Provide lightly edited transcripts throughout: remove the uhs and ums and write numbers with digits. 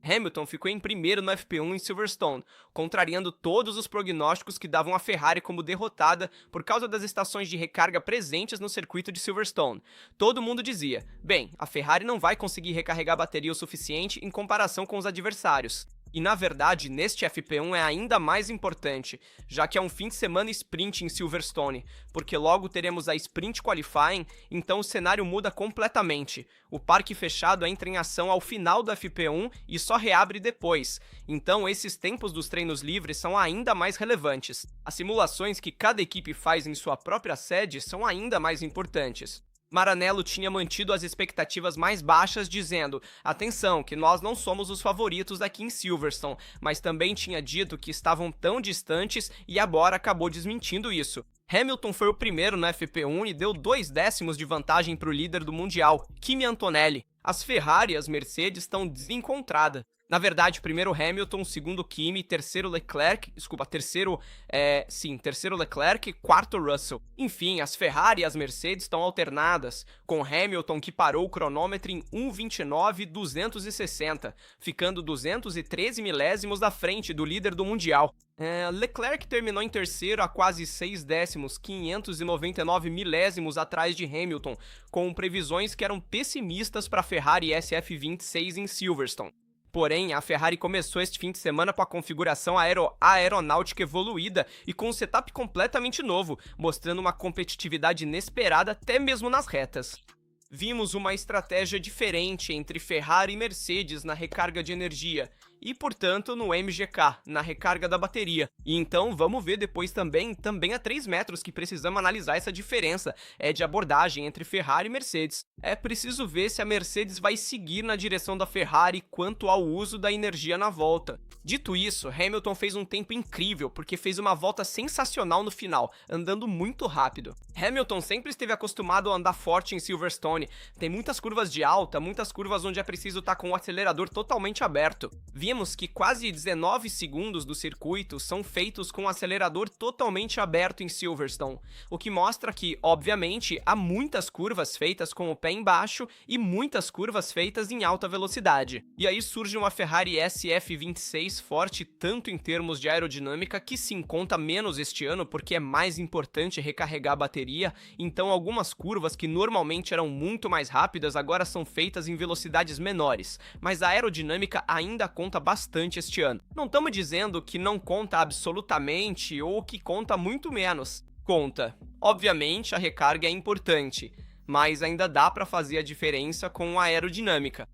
Hamilton ficou em primeiro no FP1 em Silverstone, contrariando todos os prognósticos que davam a Ferrari como derrotada por causa das estações de recarga presentes no circuito de Silverstone. Todo mundo dizia, bem, a Ferrari não vai conseguir recarregar a bateria o suficiente em comparação com os adversários. E na verdade, neste FP1 é ainda mais importante, já que é um fim de semana sprint em Silverstone, porque logo teremos a Sprint Qualifying, então o cenário muda completamente. O parque fechado entra em ação ao final do FP1 e só reabre depois, então esses tempos dos treinos livres são ainda mais relevantes. As simulações que cada equipe faz em sua própria sede são ainda mais importantes. Maranello tinha mantido as expectativas mais baixas, dizendo, atenção, que nós não somos os favoritos aqui em Silverstone, mas também tinha dito que estavam tão distantes e agora acabou desmentindo isso. Hamilton foi o primeiro no FP1 e deu 2 décimos de vantagem para o líder do Mundial, Kimi Antonelli. As Ferrari e as Mercedes estão desencontradas. Na verdade, primeiro Hamilton, segundo Kimi, terceiro Leclerc, terceiro Leclerc, quarto Russell. Enfim, as Ferrari e as Mercedes estão alternadas, com Hamilton que parou o cronômetro em 1:29.260, ficando 213 milésimos da frente do líder do Mundial. Leclerc terminou em terceiro a quase 6 décimos, 599 milésimos atrás de Hamilton, com previsões que eram pessimistas para a Ferrari SF26 em Silverstone. Porém, a Ferrari começou este fim de semana com a configuração aeronáutica evoluída e com um setup completamente novo, mostrando uma competitividade inesperada até mesmo nas retas. Vimos uma estratégia diferente entre Ferrari e Mercedes na recarga de energia e, portanto, no MGK, na recarga da bateria. E então vamos ver depois também a 3 metros que precisamos analisar essa diferença de abordagem entre Ferrari e Mercedes. É preciso ver se a Mercedes vai seguir na direção da Ferrari quanto ao uso da energia na volta. Dito isso, Hamilton fez um tempo incrível porque fez uma volta sensacional no final, andando muito rápido. Hamilton sempre esteve acostumado a andar forte em Silverstone, tem muitas curvas de alta, muitas curvas onde é preciso estar com o acelerador totalmente aberto. Vimos que quase 19 segundos do circuito são feitos com o acelerador totalmente aberto em Silverstone, o que mostra que, obviamente, há muitas curvas feitas com o pé embaixo e muitas curvas feitas em alta velocidade. E aí surge uma Ferrari SF26 forte tanto em termos de aerodinâmica, que sim, conta menos este ano porque é mais importante recarregar a bateria, então algumas curvas que normalmente eram muito mais rápidas agora são feitas em velocidades menores, mas a aerodinâmica ainda conta bastante este ano. Não estamos dizendo que não conta absolutamente ou que conta muito menos. Conta. Obviamente a recarga é importante, mas ainda dá para fazer a diferença com a aerodinâmica.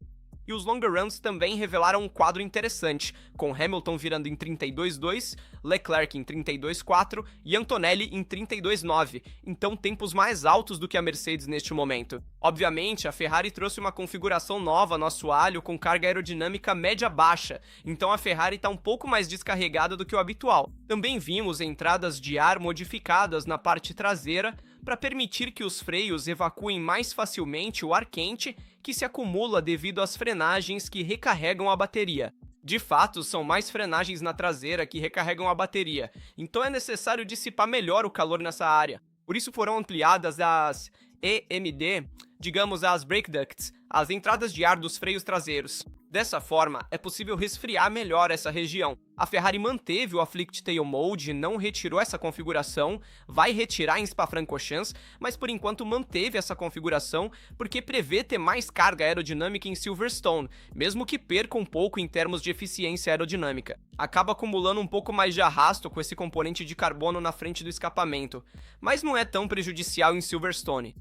E os longer runs também revelaram um quadro interessante, com Hamilton virando em 32.2, Leclerc em 32.4 e Antonelli em 32.9, então tempos mais altos do que a Mercedes neste momento. Obviamente, a Ferrari trouxe uma configuração nova no assoalho com carga aerodinâmica média-baixa, então a Ferrari está um pouco mais descarregada do que o habitual. Também vimos entradas de ar modificadas na parte traseira para permitir que os freios evacuem mais facilmente o ar quente que se acumula devido às frenagens que recarregam a bateria. De fato, são mais frenagens na traseira que recarregam a bateria, então é necessário dissipar melhor o calor nessa área. Por isso foram ampliadas as EMD, digamos as brake ducts, as entradas de ar dos freios traseiros. Dessa forma, é possível resfriar melhor essa região. A Ferrari manteve o Afflict Tail Mode, não retirou essa configuração, vai retirar em Spa-Francorchamps, mas por enquanto manteve essa configuração porque prevê ter mais carga aerodinâmica em Silverstone, mesmo que perca um pouco em termos de eficiência aerodinâmica. Acaba acumulando um pouco mais de arrasto com esse componente de carbono na frente do escapamento, mas não é tão prejudicial em Silverstone.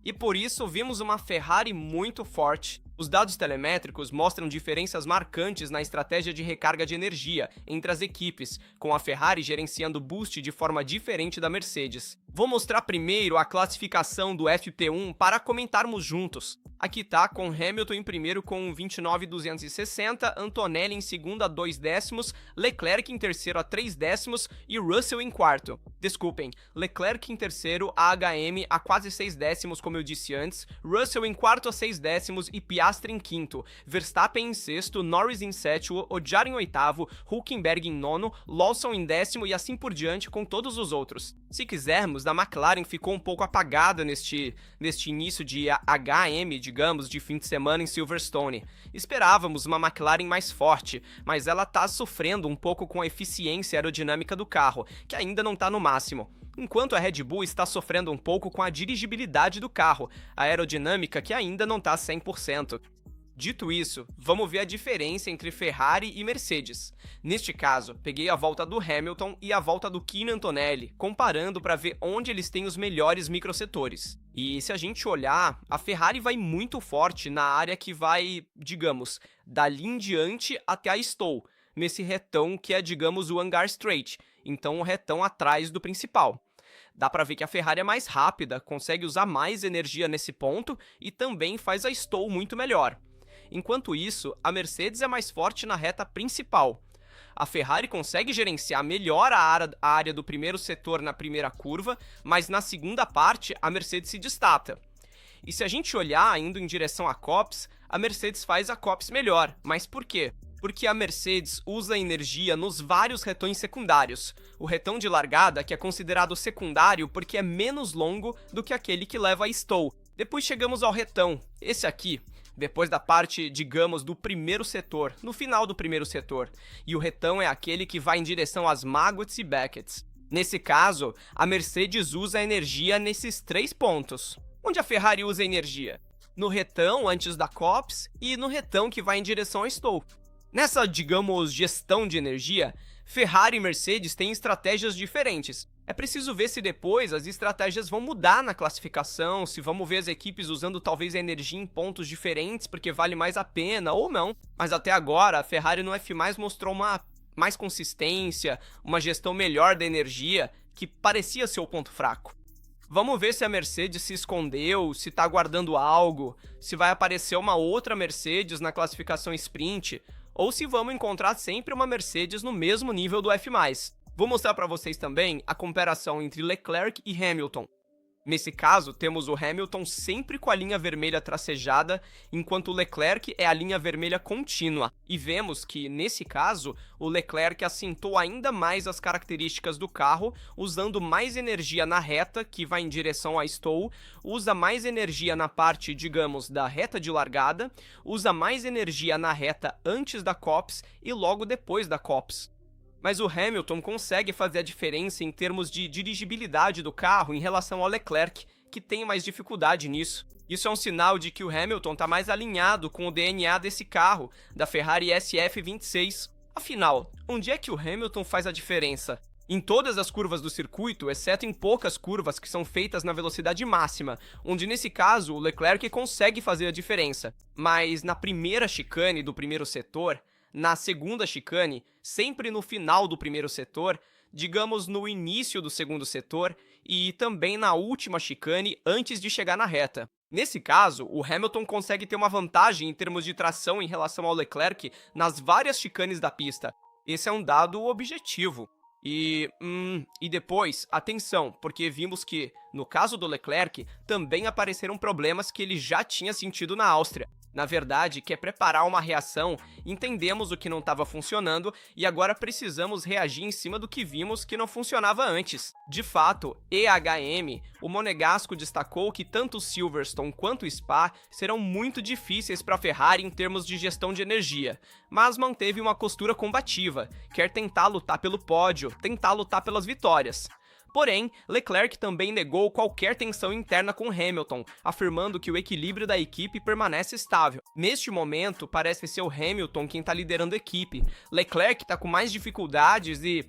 E por isso vimos uma Ferrari muito forte. Os dados telemétricos mostram diferenças marcantes na estratégia de recarga de energia entre as equipes, com a Ferrari gerenciando o boost de forma diferente da Mercedes. Vou mostrar primeiro a classificação do FP1 para comentarmos juntos. Aqui tá, com Hamilton em primeiro com 29.260, Antonelli em segundo a 2 décimos, Leclerc em terceiro a 3 décimos e Russell em quarto. Desculpem, Leclerc em terceiro, a HM a quase 6 décimos, como eu disse antes, Russell em quarto a 6 décimos e Piastri em quinto, Verstappen em sexto, Norris em sétimo, Ocjar em oitavo, Hülkenberg em nono, Lawson em décimo e assim por diante com todos os outros. Se quisermos, a McLaren ficou um pouco apagada neste início de HM, digamos, de fim de semana em Silverstone. Esperávamos uma McLaren mais forte, mas ela está sofrendo um pouco com a eficiência aerodinâmica do carro, que ainda não está no máximo. Enquanto a Red Bull está sofrendo um pouco com a dirigibilidade do carro, a aerodinâmica que ainda não está 100%. Dito isso, vamos ver a diferença entre Ferrari e Mercedes. Neste caso, peguei a volta do Hamilton e a volta do Kimi Antonelli, comparando para ver onde eles têm os melhores microsetores. E se a gente olhar, a Ferrari vai muito forte na área que vai, digamos, dali em diante até a Stowe, nesse retão que é, digamos, o Hangar Straight, então o retão atrás do principal. Dá para ver que a Ferrari é mais rápida, consegue usar mais energia nesse ponto e também faz a Stowe muito melhor. Enquanto isso, a Mercedes é mais forte na reta principal. A Ferrari consegue gerenciar melhor a área do primeiro setor na primeira curva, mas na segunda parte a Mercedes se destaca. E se a gente olhar indo em direção a Copse, a Mercedes faz a Copse melhor. Mas por quê? Porque a Mercedes usa energia nos vários retões secundários. O retão de largada, que é considerado secundário porque é menos longo do que aquele que leva a Stowe. Depois chegamos ao retão, esse aqui, depois da parte, digamos, do primeiro setor, no final do primeiro setor. E o retão é aquele que vai em direção às Maggotts e Becketts. Nesse caso, a Mercedes usa energia nesses 3 pontos. Onde a Ferrari usa energia? No retão antes da Copse e no retão que vai em direção ao Stowe. Nessa, digamos, gestão de energia, Ferrari e Mercedes têm estratégias diferentes. É preciso ver se depois as estratégias vão mudar na classificação, se vamos ver as equipes usando talvez a energia em pontos diferentes porque vale mais a pena ou não. Mas até agora a Ferrari no F+, mostrou mais consistência, uma gestão melhor da energia, que parecia ser o ponto fraco. Vamos ver se a Mercedes se escondeu, se está guardando algo, se vai aparecer uma outra Mercedes na classificação sprint, ou se vamos encontrar sempre uma Mercedes no mesmo nível do F+. Vou mostrar para vocês também a comparação entre Leclerc e Hamilton. Nesse caso, temos o Hamilton sempre com a linha vermelha tracejada, enquanto o Leclerc é a linha vermelha contínua. E vemos que, nesse caso, o Leclerc acentuou ainda mais as características do carro, usando mais energia na reta, que vai em direção à Stowe, usa mais energia na parte, digamos, da reta de largada, usa mais energia na reta antes da Copse e logo depois da Copse. Mas o Hamilton consegue fazer a diferença em termos de dirigibilidade do carro em relação ao Leclerc, que tem mais dificuldade nisso. Isso é um sinal de que o Hamilton está mais alinhado com o DNA desse carro, da Ferrari SF26. Afinal, onde é que o Hamilton faz a diferença? Em todas as curvas do circuito, exceto em poucas curvas que são feitas na velocidade máxima, onde nesse caso o Leclerc consegue fazer a diferença. Mas na primeira chicane do primeiro setor, na segunda chicane, sempre no final do primeiro setor, digamos no início do segundo setor e também na última chicane antes de chegar na reta. Nesse caso, o Hamilton consegue ter uma vantagem em termos de tração em relação ao Leclerc nas várias chicanes da pista. Esse é um dado objetivo. E depois, atenção, porque vimos que, no caso do Leclerc, também apareceram problemas que ele já tinha sentido na Áustria. Na verdade, quer preparar uma reação, entendemos o que não estava funcionando e agora precisamos reagir em cima do que vimos que não funcionava antes. De fato, EHM, o Monegasco destacou que tanto Silverstone quanto Spa serão muito difíceis para a Ferrari em termos de gestão de energia, mas manteve uma postura combativa, quer tentar lutar pelo pódio, tentar lutar pelas vitórias. Porém, Leclerc também negou qualquer tensão interna com Hamilton, afirmando que o equilíbrio da equipe permanece estável. Neste momento, parece ser o Hamilton quem está liderando a equipe. Leclerc está com mais dificuldades e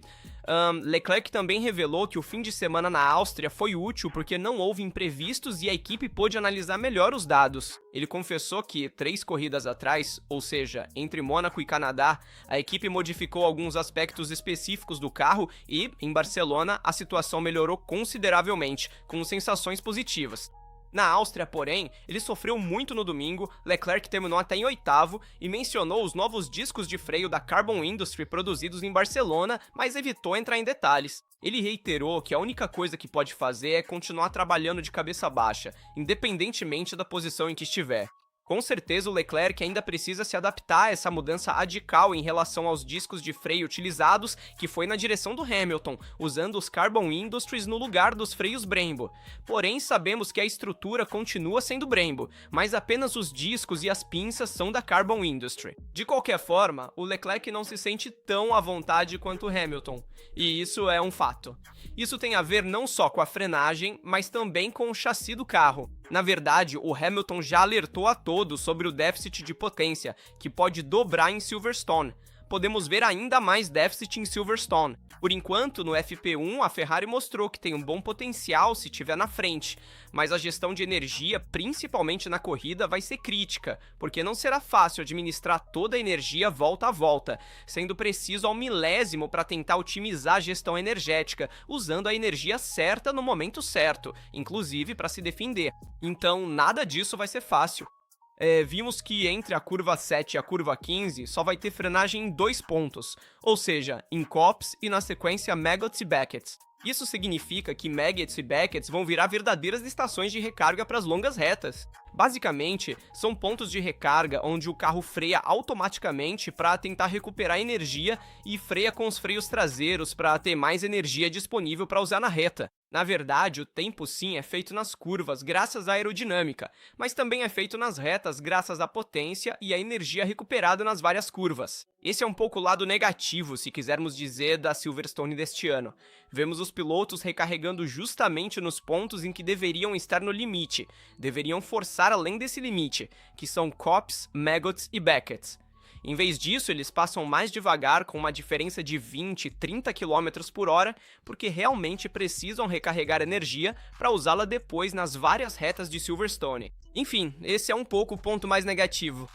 Leclerc também revelou que o fim de semana na Áustria foi útil porque não houve imprevistos e a equipe pôde analisar melhor os dados. Ele confessou que 3 corridas atrás, ou seja, entre Mônaco e Canadá, a equipe modificou alguns aspectos específicos do carro e, em Barcelona, a situação melhorou consideravelmente, com sensações positivas. Na Áustria, porém, ele sofreu muito no domingo, Leclerc terminou até em 8º e mencionou os novos discos de freio da Carbon Industry produzidos em Barcelona, mas evitou entrar em detalhes. Ele reiterou que a única coisa que pode fazer é continuar trabalhando de cabeça baixa, independentemente da posição em que estiver. Com certeza, o Leclerc ainda precisa se adaptar a essa mudança radical em relação aos discos de freio utilizados, que foi na direção do Hamilton, usando os Carbon Industries no lugar dos freios Brembo. Porém, sabemos que a estrutura continua sendo Brembo, mas apenas os discos e as pinças são da Carbon Industry. De qualquer forma, o Leclerc não se sente tão à vontade quanto o Hamilton, e isso é um fato. Isso tem a ver não só com a frenagem, mas também com o chassi do carro. Na verdade, o Hamilton já alertou a todos sobre o déficit de potência, que pode dobrar em Silverstone. Podemos ver ainda mais déficit em Silverstone. Por enquanto, no FP1, a Ferrari mostrou que tem um bom potencial se estiver na frente, mas a gestão de energia, principalmente na corrida, vai ser crítica, porque não será fácil administrar toda a energia volta a volta, sendo preciso ao milésimo para tentar otimizar a gestão energética, usando a energia certa no momento certo, inclusive para se defender. Então, nada disso vai ser fácil. Vimos que entre a curva 7 e a curva 15 só vai ter frenagem em 2 pontos, ou seja, em Copse e na sequência Maggots e Becketts. Isso significa que Maggots e Becketts vão virar verdadeiras estações de recarga para as longas retas. Basicamente, são pontos de recarga onde o carro freia automaticamente para tentar recuperar energia e freia com os freios traseiros para ter mais energia disponível para usar na reta. Na verdade, o tempo sim é feito nas curvas graças à aerodinâmica, mas também é feito nas retas graças à potência e à energia recuperada nas várias curvas. Esse é um pouco o lado negativo, se quisermos dizer, da Silverstone deste ano. Vemos os pilotos recarregando justamente nos pontos em que deveriam estar no limite, deveriam forçar além desse limite, que são Copse, Maggots e Becketts. Em vez disso, eles passam mais devagar com uma diferença de 20, 30 km por hora, porque realmente precisam recarregar energia para usá-la depois nas várias retas de Silverstone. Enfim, esse é um pouco o ponto mais negativo.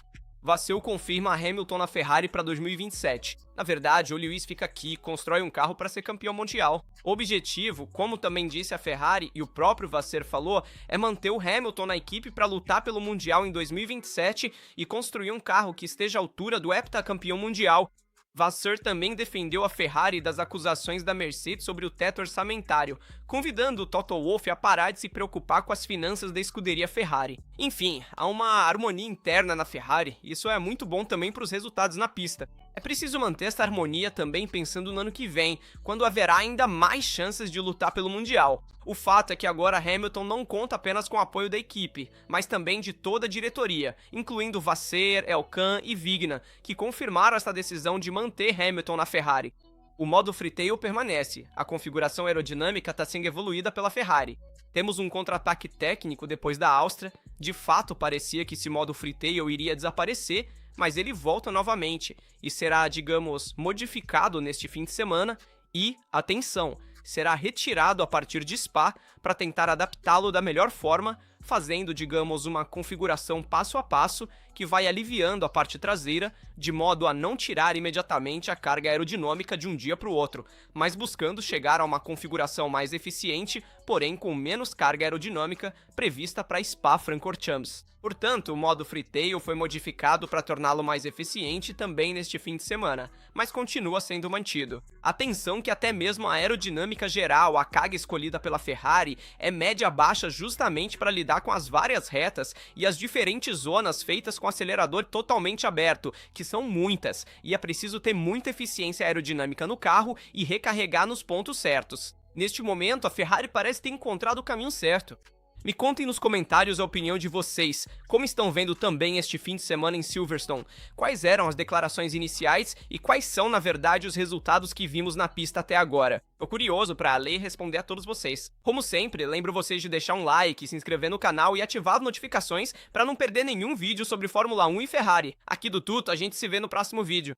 Vassell confirma a Hamilton na Ferrari para 2027. Na verdade, o Lewis fica aqui e constrói um carro para ser campeão mundial. O objetivo, como também disse a Ferrari e o próprio Vasseur falou, é manter o Hamilton na equipe para lutar pelo Mundial em 2027 e construir um carro que esteja à altura do heptacampeão mundial. Vasseur também defendeu a Ferrari das acusações da Mercedes sobre o teto orçamentário, convidando o Toto Wolff a parar de se preocupar com as finanças da escuderia Ferrari. Enfim, há uma harmonia interna na Ferrari, e isso é muito bom também para os resultados na pista. É preciso manter essa harmonia também pensando no ano que vem, quando haverá ainda mais chances de lutar pelo Mundial. O fato é que agora Hamilton não conta apenas com o apoio da equipe, mas também de toda a diretoria, incluindo Vasseur, Elkann e Vigna, que confirmaram essa decisão de manter Hamilton na Ferrari. O modo Freetail permanece, a configuração aerodinâmica está sendo evoluída pela Ferrari. Temos um contra-ataque técnico depois da Áustria, de fato parecia que esse modo Freetail iria desaparecer, mas ele volta novamente e será, digamos, modificado neste fim de semana e, atenção, será retirado a partir de Spa para tentar adaptá-lo da melhor forma, fazendo, digamos, uma configuração passo a passo que vai aliviando a parte traseira, de modo a não tirar imediatamente a carga aerodinâmica de um dia para o outro, mas buscando chegar a uma configuração mais eficiente, porém com menos carga aerodinâmica prevista para Spa-Francorchamps. Portanto, o modo Freetail foi modificado para torná-lo mais eficiente também neste fim de semana, mas continua sendo mantido. Atenção que até mesmo a aerodinâmica geral, a carga escolhida pela Ferrari, é média-baixa justamente para lidar com as várias retas e as diferentes zonas feitas com acelerador totalmente aberto, que são muitas, e é preciso ter muita eficiência aerodinâmica no carro e recarregar nos pontos certos. Neste momento, a Ferrari parece ter encontrado o caminho certo. Me contem nos comentários a opinião de vocês, como estão vendo também este fim de semana em Silverstone, quais eram as declarações iniciais e quais são, na verdade, os resultados que vimos na pista até agora. Tô curioso para ler e responder a todos vocês. Como sempre, lembro vocês de deixar um like, se inscrever no canal e ativar as notificações para não perder nenhum vídeo sobre Fórmula 1 e Ferrari. Aqui do Tuto, a gente se vê no próximo vídeo.